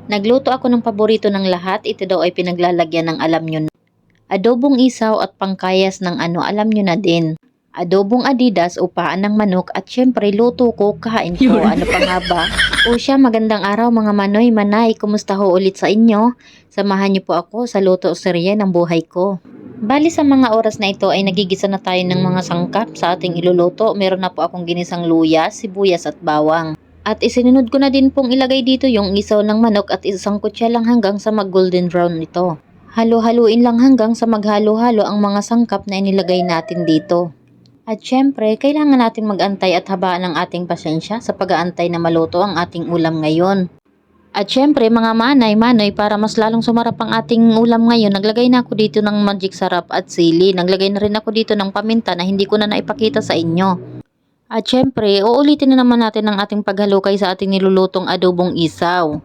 Nagluto ako ng paborito ng lahat. Ito daw ay pinaglalagyan ng alam nyo na. Adobong isaw at pangkayas ng alam nyo na din. Adobong Adidas, upaan ng manok at syempre luto ko, kain ko. Ano pa nga ba? O siya, magandang araw mga manoy, manay. Kumusta ho ulit sa inyo? Samahan niyo po ako sa luto serye ng buhay ko. Bali sa mga oras na ito ay nagigisa na tayo ng mga sangkap sa ating iluluto. Meron na po akong ginisang luya, sibuyas at bawang. At isinunod ko na din pong ilagay dito yung isaw ng manok at isang kutsa lang hanggang sa mag golden brown ito. Halo-haluin lang hanggang sa maghalo-halo ang mga sangkap na inilagay natin dito. At syempre, kailangan natin mag-antay at habaan ang ating pasensya sa pag-aantay na maluto ang ating ulam ngayon. At syempre mga manay-manoy, para mas lalong sumarap ang ating ulam ngayon, naglagay na ako dito ng magic sarap at sili. Naglagay na rin ako dito ng paminta na hindi ko na naipakita sa inyo. At syempre, uulitin na naman natin ang ating paghalukay sa ating nilulutong adobong isaw.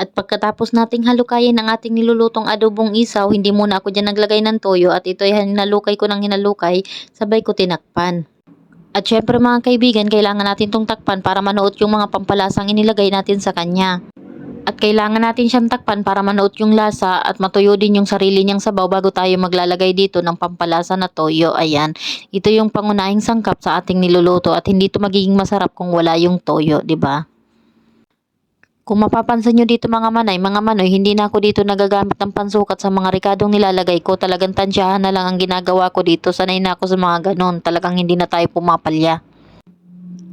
At pagkatapos nating halukayin ang ating nilulutong adobong isaw, hindi muna ako dyan naglagay ng toyo at ito ay hinalukay ko ng hinalukay, sabay ko tinakpan. At syempre mga kaibigan, kailangan natin itong takpan para manuot yung mga pampalasang inilagay natin sa kanya. At kailangan natin siyang takpan para manuot yung lasa at matuyo din yung sarili niyang sabaw bago tayo maglalagay dito ng pampalasa na toyo. Ayan, ito yung pangunahing sangkap sa ating niluluto at hindi ito magiging masarap kung wala yung toyo, 'di ba? Kung mapapansin nyo dito mga manoy, hindi na ako dito nagagamit ng pansukat sa mga rikadong nilalagay ko. Talagang tansyahan na lang ang ginagawa ko dito. Sanay na ako sa mga ganon. Talagang hindi na tayo pumapalya.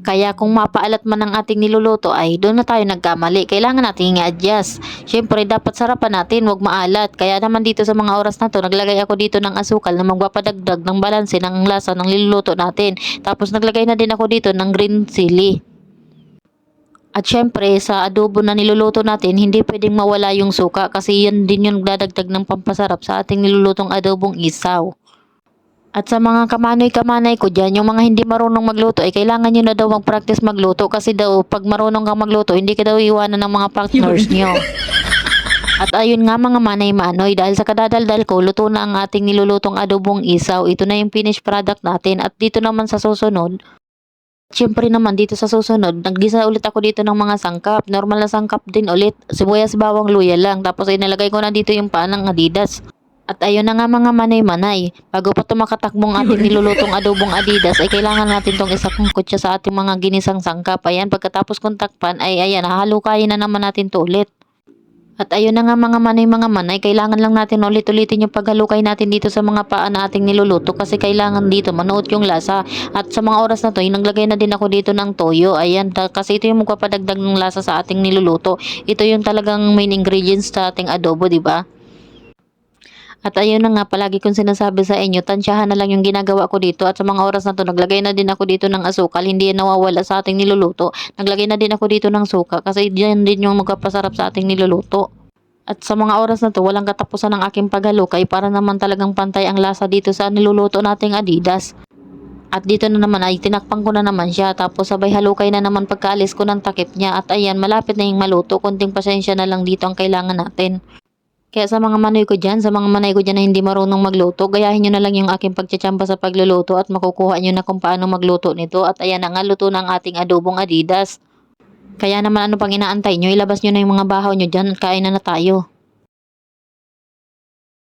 Kaya kung mapaalat man ang ating niluluto ay doon na tayo nagkamali. Kailangan natin i-adjust. Siyempre dapat sarapan natin, wag maalat. Kaya naman dito sa mga oras na to, naglagay ako dito ng asukal na magpapadagdag ng balanse ng lasa ng niluluto natin. Tapos naglagay na din ako dito ng green chili. At syempre sa adobo na niluluto natin, hindi pwedeng mawala yung suka kasi yan din yung dadagdag ng pampasarap sa ating nilulutong adobong isaw. At sa mga kamanoy-kamanay ko dyan, yung mga hindi marunong magluto, ay kailangan nyo na daw mag-practice magluto kasi daw pag marunong kang magluto, hindi ka daw iwanan ng mga partners nyo. At ayun nga mga manay-manoy, dahil sa kadadaldal ko, luto na ang ating nilulutong adobong isaw. Ito na yung finished product natin at dito naman sa susunod, siyempre naman dito sa susunod, naggisa ulit ako dito ng mga sangkap. Normal na sangkap din ulit, sibuyas, bawang, luya lang. Tapos ay nalagay ko na dito yung paan ng Adidas. At ayun na nga mga manay-manay, bago pa makatakbong ating nilulutong adobong Adidas ay kailangan natin tong isakungkot siya sa ating mga ginisang sangkap. Ayan, pagkatapos kong takpan ay ayan, hahalukayin na naman natin to ulit. At ayun na nga mga manay, kailangan lang natin ulit-ulitin yung paghalukay natin dito sa mga paa na ating niluluto kasi kailangan dito manuot yung lasa. At sa mga oras na to, naglagay na din ako dito ng toyo. Ayan, kasi ito yung magpapadagdag ng lasa sa ating niluluto. Ito yung talagang main ingredients sa ating adobo, di ba? At ayun na nga, palagi kong sinasabi sa inyo, tansyahan na lang yung ginagawa ko dito. At sa mga oras na to, naglagay na din ako dito ng asukal. Hindi yan nawawala sa ating niluluto. Naglagay na din ako dito ng suka kasi diyan din yung magpapasarap sa ating niluluto. At sa mga oras na to, walang katapusan ng aking paghalukay para naman talagang pantay ang lasa dito sa niluluto nating Adidas. At dito na naman ay tinakpan ko na naman siya. Tapos sabay halukay na naman pagkaalis ko ng takip niya. At ayan, malapit na yung maluto. Konting pasensya na lang dito ang kailangan natin. Kaya sa mga manoy ko dyan, sa mga manay ko dyan na hindi marunong magluto, gayahin nyo na lang yung aking pagtsatsampa sa pagluluto at makukuha nyo na kung paano magluto nito. At ayan na nga, luto na ang ating adobong Adidas. Kaya naman ano pang inaantay nyo, ilabas nyo na yung mga bahaw nyo dyan at kain na tayo.